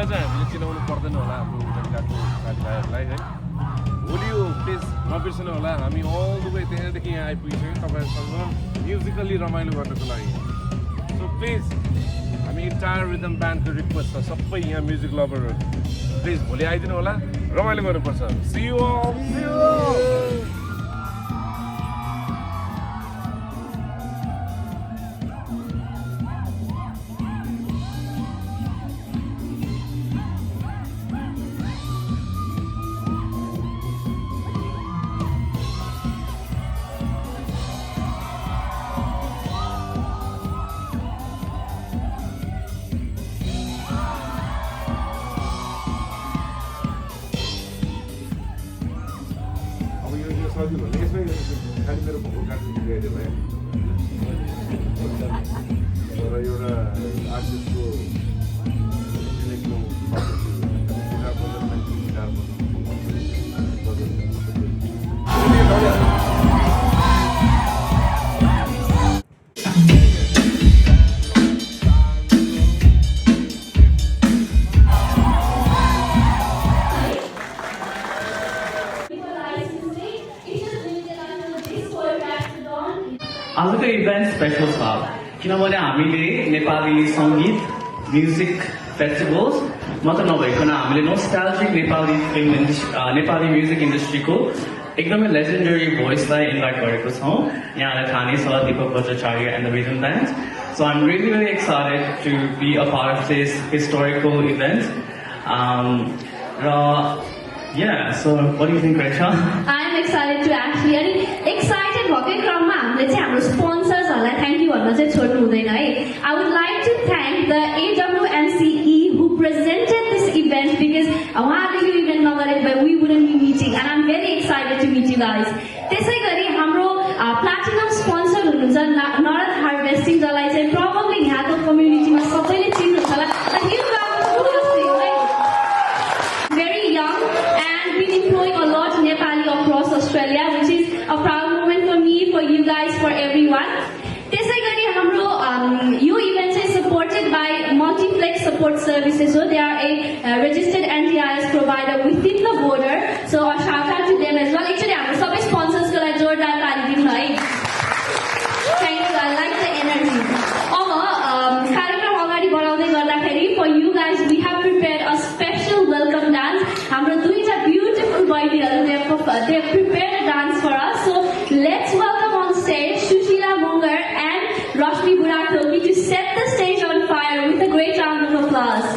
उनीहरूलाई चाहिँ हामीले चिनाउनु पर्दैन होला हाम्रो उजनकाको साथीभाइहरूलाई है भोलि यो प्लेस नबिर्सनु होला हामी अल द वे त्यहाँदेखि यहाँ आइपुगिसक्यौँ तपाईँहरूसँग म्युजिकल्ली रमाइलो गर्नको लागि सो प्लिज हामी इन्टायर रिदम ब्यान्डको रिक्वेस्ट छ सबै यहाँ म्युजिक लभरहरू प्लिज भोलि आइदिनु होला रमाइलो गर्नुपर्छ सी यू ऑल यसमै खालि मेरो भोकल काट्नु गइदियो भाइ तर एउटा आर्टिस्टको आजको इभेन्ट स्पेशल छ किनभने हामीले नेपाली सङ्गीत म्युजिक फेस्टिभल्स मात्र नभइकन हामीले nostalgic Nepali film Nepali music इन्डस्ट्रीको एकदमै लेजेन्डरी भोइसलाई इन्भाइट गरेको छौँ यहाँलाई थाहा नै छ Deepak Bhattacharya and the rhythm band so I am really very excited to be a part of this historical event Yeah, so what do you think, Resha? I am excited to actually, and excited भएकै क्रममा हामीले चाहिँ हाम्रो स्पोन्सर्सहरूलाई thank you भन्न चाहिँ छोड्नु हुँदैन है I would like to thank the AWMCE who presented this event because उहाँहरूले यो इभेन्ट नगरेको भए we wouldn't be meeting and I'm very excited to meet you guys. त्यसै गरी हाम्रो प्लाटिनम स्पोन्सर हुनुहुन्छ नरद हार्भेस्टिङ जसलाई चाहिँ probably यहाँको कम्युनिटीमा सबैले चिन्नुहुन्छ होला employing a lot in Nepali across Australia, which is a proud moment for me, for you guys, for everyone. त्यसै गरी हाम्रो यो इभेन्ट चाहिँ supported by Multiplex Support Services. So they are a registered anti-IS provider within the border. So a shout out to them as well. Actually, हाम्रो सबै sponsors को लागि जोरदार ताली दिनु है. Thank you. I like the energy. अब कार्यक्रम अगाडि बढाउँदै गर्दाखेरि for you guys we have prepared a special welcome dance. हाम्रो दुईटा beautiful bhaiनीहरु they have prepared a dance for us. So let's welcome on stage Sushila Mungar and Rashmi Buraktogi to set the stage on fire with a great round of applause.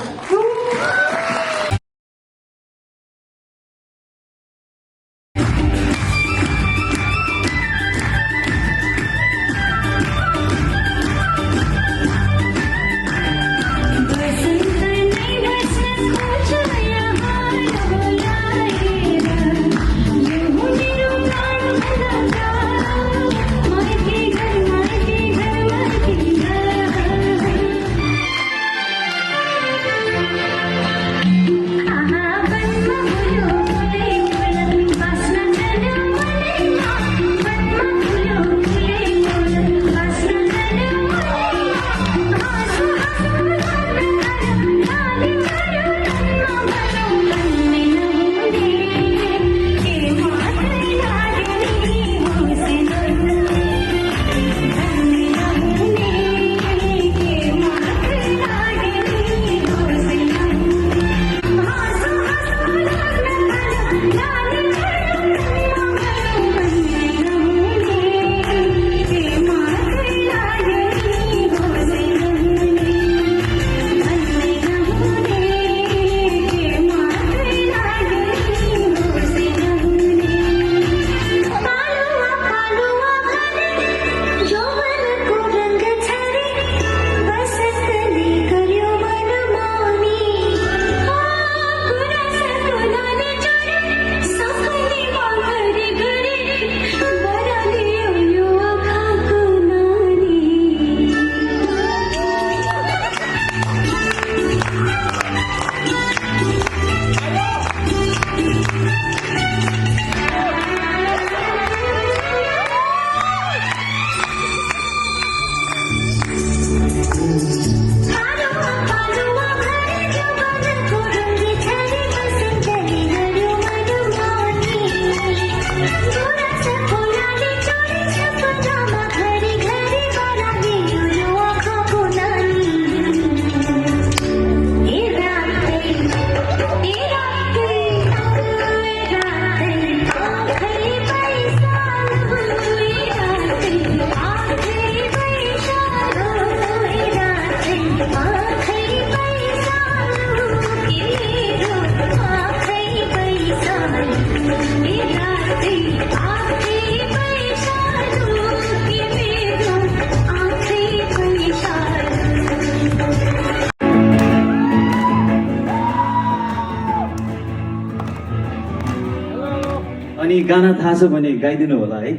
अनि गाना थाहा छ भने गाइदिनु होला है।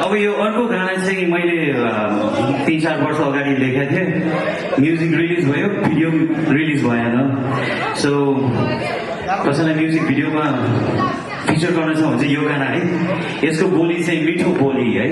अब यो अर्को गाना चाहिँ मैले 3-4 वर्ष अगाडि लेखेको थिएँ। म्युजिक रिलिज भयो, भिडियो रिलिज भएन। सो कसैलाई म्युजिक भिडियोमा फिचर गर्न छ भने चाहिँ यो गाना है। यसको बोली चाहिँ मिठो बोली है।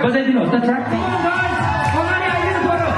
बजाइदिनुहोस् त ट्र्याक अगाडि आइदिनु पर्यो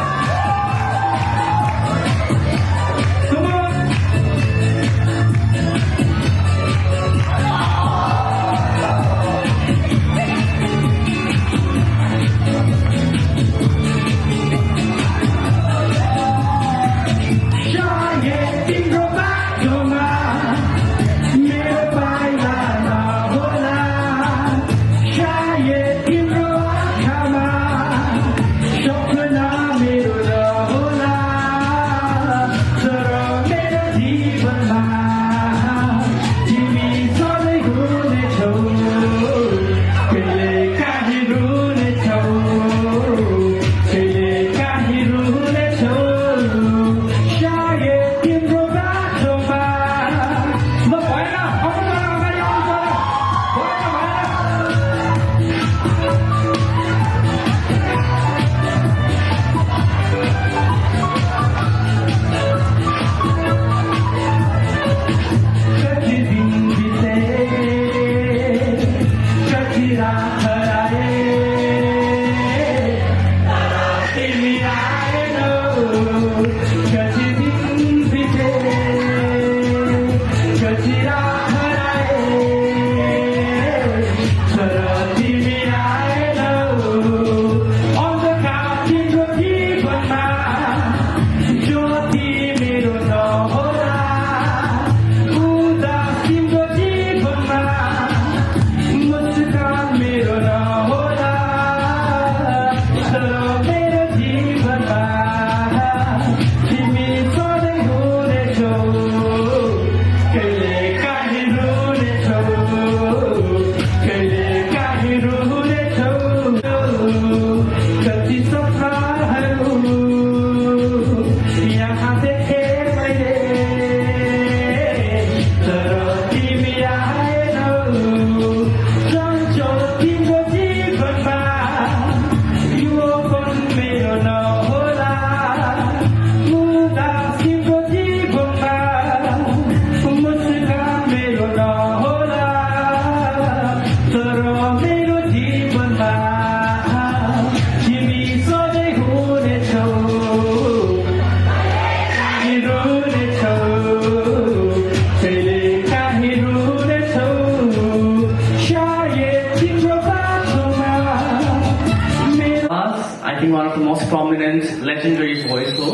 think one of the most prominent, legendary voice हो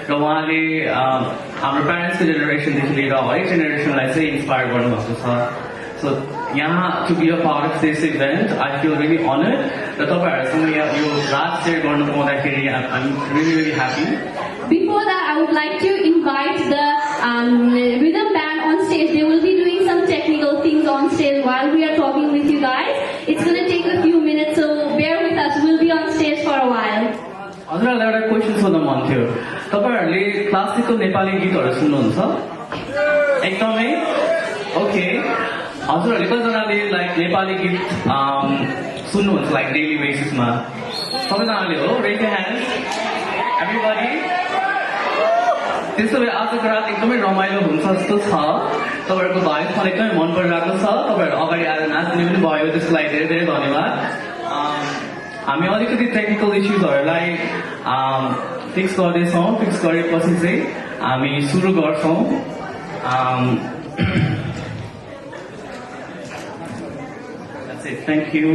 र उहाँले हाम्रो प्यारेन्ट्सको जेनेरेसनदेखि लिएर हरेक जेनेरेसनलाई चाहिँ इन्सपायर गर्नुभएको छ सो यहाँ to be a part of this event I feel really honoured र तपाईँहरूसँग यो रात सेयर गर्नु पाउँदाखेरि I am really really happy Before that, I would like to invite the rhythm band on stage. They will be doing some technical things on stage while we are talking with you guys. It's going to take a few minutes, so bear with us. We'll be on stage for a while. हजुरहरूलाई एउटा question सोध्न मन थियो तपाईँहरूले classical Nepali गीतहरू सुन्नुहुन्छ एकदमै okay हजुरहरूले कतिजनाले लाइक नेपाली गीत सुन्नुहुन्छ लाइक डेली बेसिसमा सबैजनाले हो रेज द ह्यान्ड एभ्रीबडी त्यसो भए आजको रात एकदमै रमाइलो हुन्छ जस्तो छ तपाईँहरूको भोइस मलाई एकदमै मन परिरहेको छ तपाईँहरू अगाडि आएर नाच्ने पनि भयो त्यसको लागि धेरै धेरै धन्यवाद हामी अलिकति टेक्निकल इस्युजहरूलाई फिक्स गर्दैछौँ फिक्स गरेपछि चाहिँ हामी सुरु गर्छौँ thank you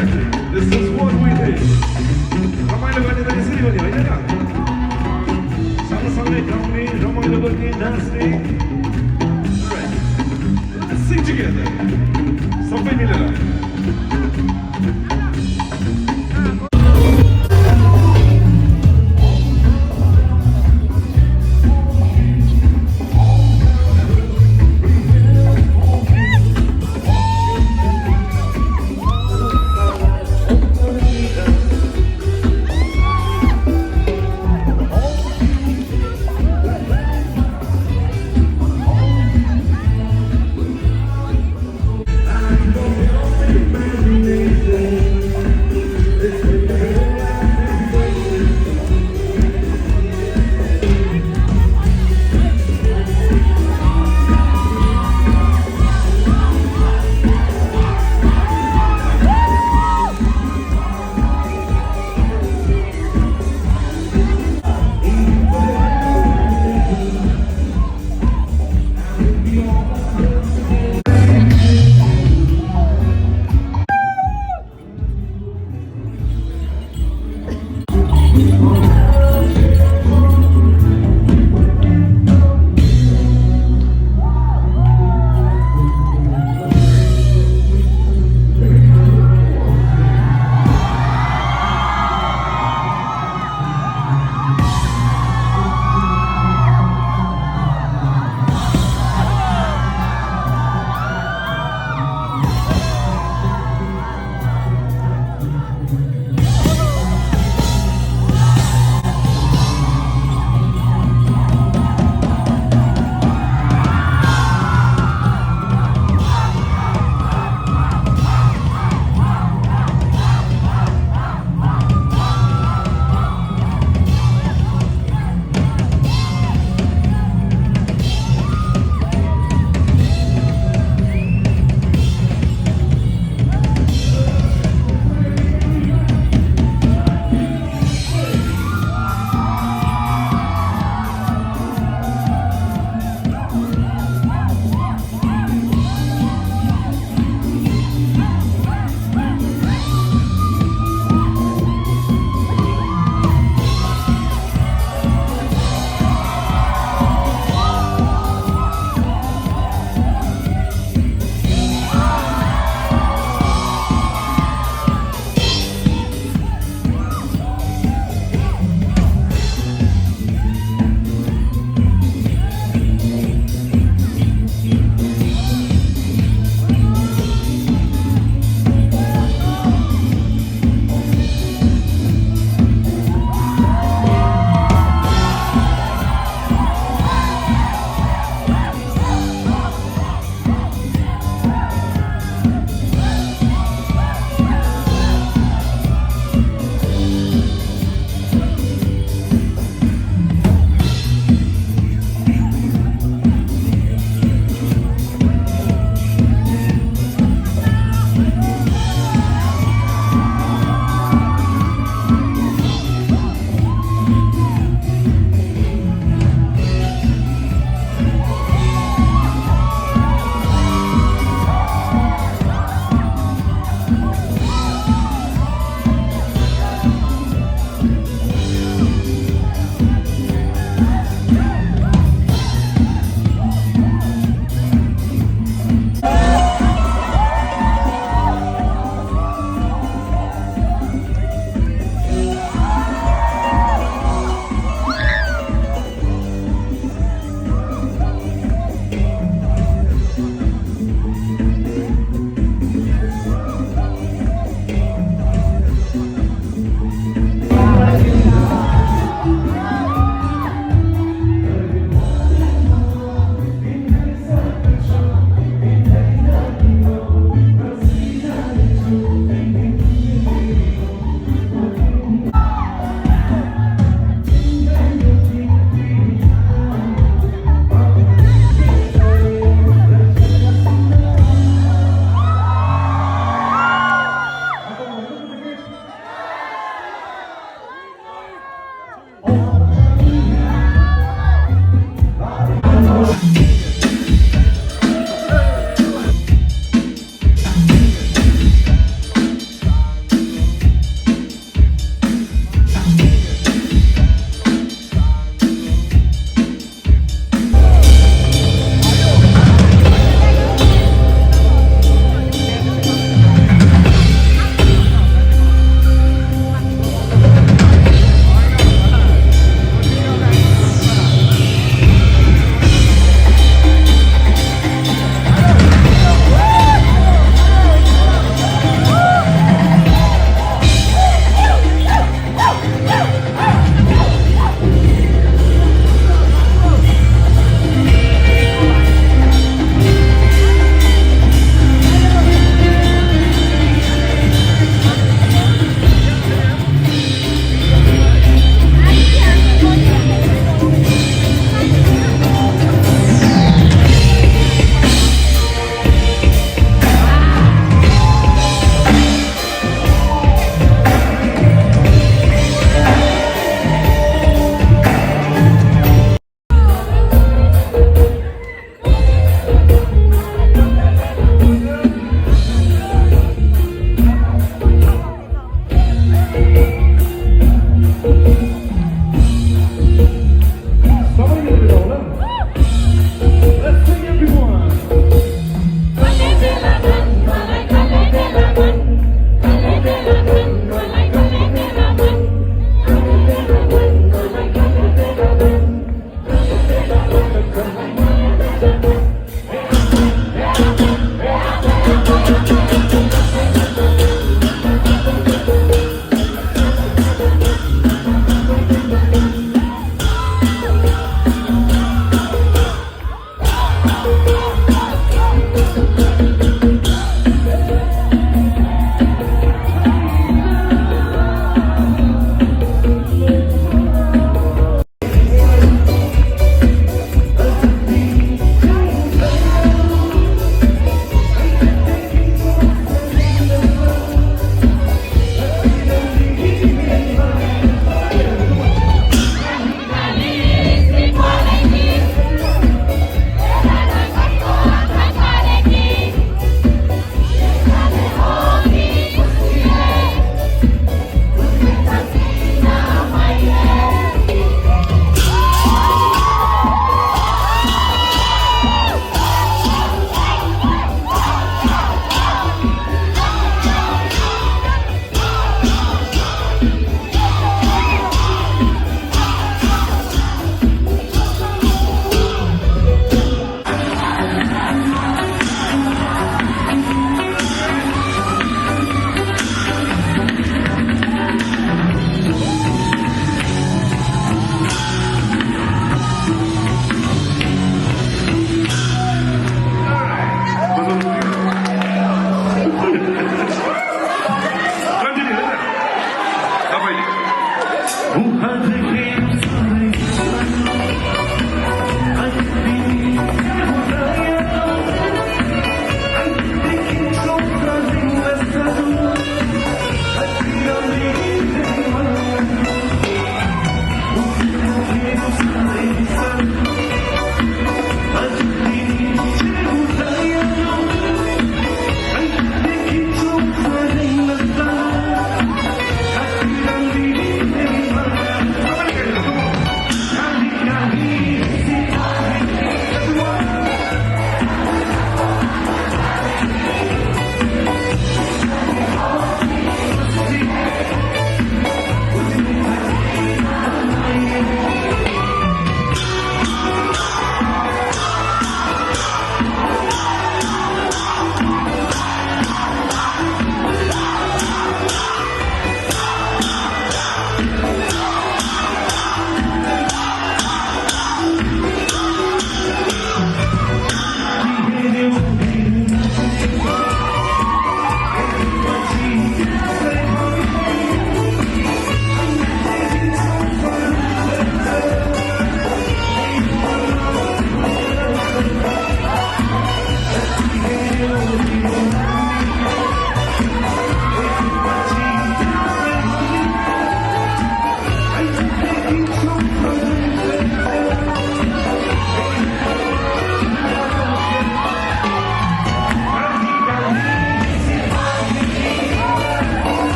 Exactly. This is what we did. रमाइलो गर्ने त यसरी हो नि होइन र? सँगसँगै गाउने, रमाइलो गर्ने, नाच्ने. Alright. Let's sing together. सबै मिलेर. I know you're amazing.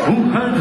मुहान